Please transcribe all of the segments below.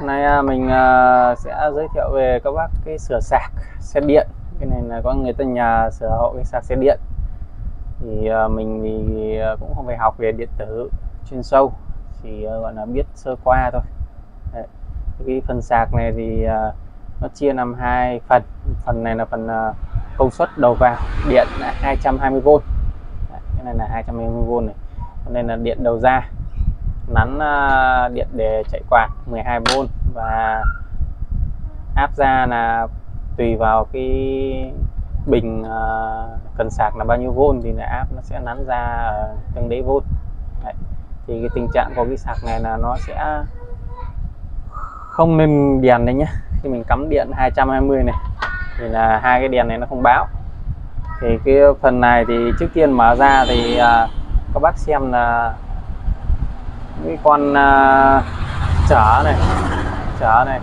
Hôm nay mình sẽ giới thiệu về các bác cái sửa sạc xe điện. Cái này là có người ta nhà sửa hộ cái sạc xe điện. Thì mình thì cũng không phải học về điện tử chuyên sâu, chỉ gọi là biết sơ qua thôi. Đấy. Cái phần sạc này thì nó chia làm hai phần. Phần này là phần công suất đầu vào điện là 220V. Đấy, cái này là 220V này. Còn đây là điện đầu ra, nắn điện để chạy quạt 12V, và áp ra là tùy vào cái bình cần sạc là bao nhiêu vôn thì là áp nó sẽ nắn ra từng đấy vôn. Đấy. Thì cái tình trạng của cái sạc này là nó sẽ không lên đèn đấy nhé. Khi mình cắm điện 220 này thì là hai cái đèn này nó không báo. Thì cái phần này thì trước tiên mở ra thì các bác xem là cái con chở này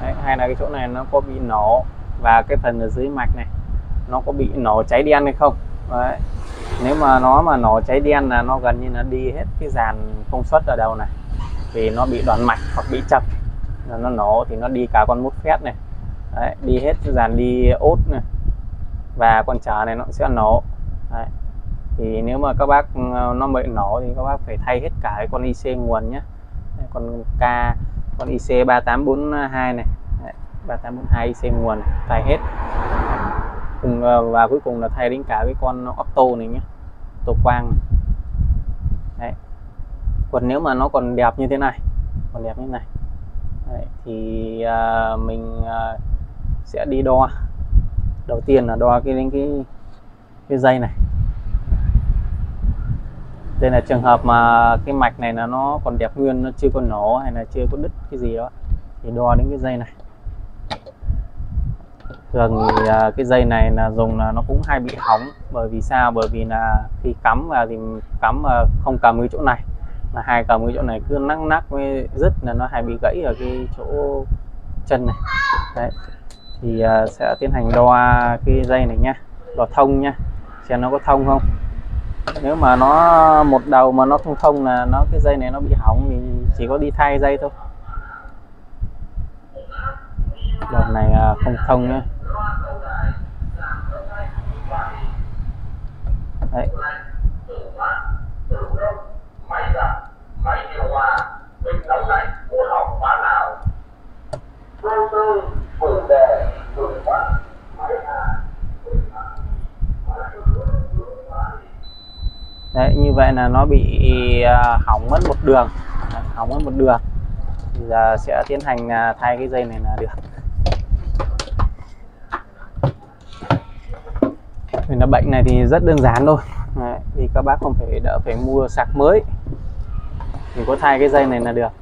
đấy, hay là cái chỗ này nó có bị nổ, và cái phần ở dưới mạch này nó có bị nổ cháy đen hay không. Đấy. Nếu mà nó nổ cháy đen là nó gần như là đi hết cái dàn công suất ở đầu này, vì nó bị đoạn mạch hoặc bị chập là nó nổ thì nó đi cả con mút phét này. Đấy, đi hết cái dàn đi ốt này, và con chở này nó sẽ nổ. Đấy. Thì nếu mà các bác nó bị nổ thì các bác phải thay hết cả cái con IC nguồn nhé. Con IC 3842 này. Đấy, 3842 IC nguồn thay hết. Và cuối cùng là thay đến cả cái con auto này nhé, tổ quang. Đấy. Còn nếu mà nó còn đẹp như thế này, đấy, thì mình sẽ đi đo. Đầu tiên là đo cái dây này. Đây là trường hợp mà cái mạch này là nó còn đẹp nguyên, nó chưa có nổ hay là chưa có đứt cái gì đó, thì đo đến cái dây này. Thường thì cái dây này là dùng là nó cũng hay bị hỏng. Bởi vì sao? Bởi vì là khi cắm vào thì cắm mà không cầm cái chỗ này, là hai cầm cái chỗ này cứ nắc với dứt là nó hay bị gãy ở cái chỗ chân này. Đấy. Thì sẽ tiến hành đo cái dây này nhá, đo thông nhá, xem nó có thông không. Nếu mà nó một đầu mà nó không thông là cái dây này nó bị hỏng, thì chỉ có đi thay dây thôi. Đầu này không thông nhé. Đấy. Đấy, như vậy là nó bị hỏng mất một đường. Thì giờ sẽ tiến hành thay cái dây này là được. Vì là bệnh này thì rất đơn giản thôi. Đấy, thì các bác không phải mua sạc mới, mình có thay cái dây này là được.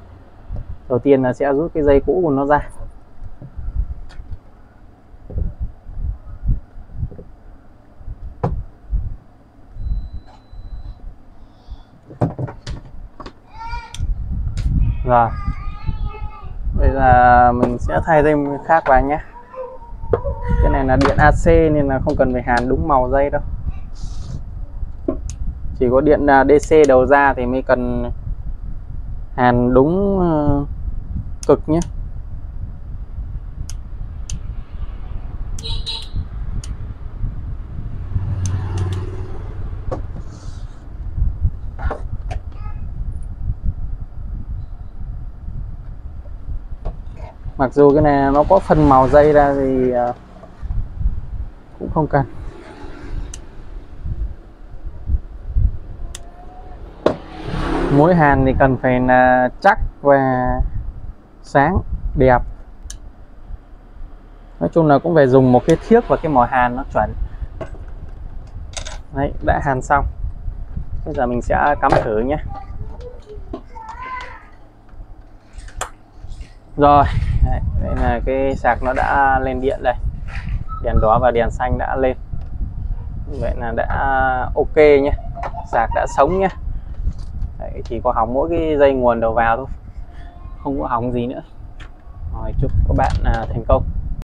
Đầu tiên là sẽ rút cái dây cũ của nó ra. Rồi, bây giờ mình sẽ thay dây khác vào nhé. Cái này là điện AC nên là không cần phải hàn đúng màu dây đâu. Chỉ có điện DC đầu ra thì mới cần hàn đúng cực nhé. Mặc dù cái này nó có phân màu dây ra thì cũng không cần. Mỗi hàn thì cần phải là chắc và sáng đẹp. Nói chung là cũng phải dùng một cái thiếc và cái mỏ hàn nó chuẩn. Đấy, đã hàn xong. Bây giờ mình sẽ cắm thử nhé. Rồi, đây là cái sạc nó đã lên điện đây. Đèn đỏ và đèn xanh đã lên. Như vậy là đã ok nhé. Sạc đã sống nhé. Đấy, chỉ có hỏng mỗi cái dây nguồn đầu vào thôi, không có hỏng gì nữa. Rồi, chúc các bạn thành công.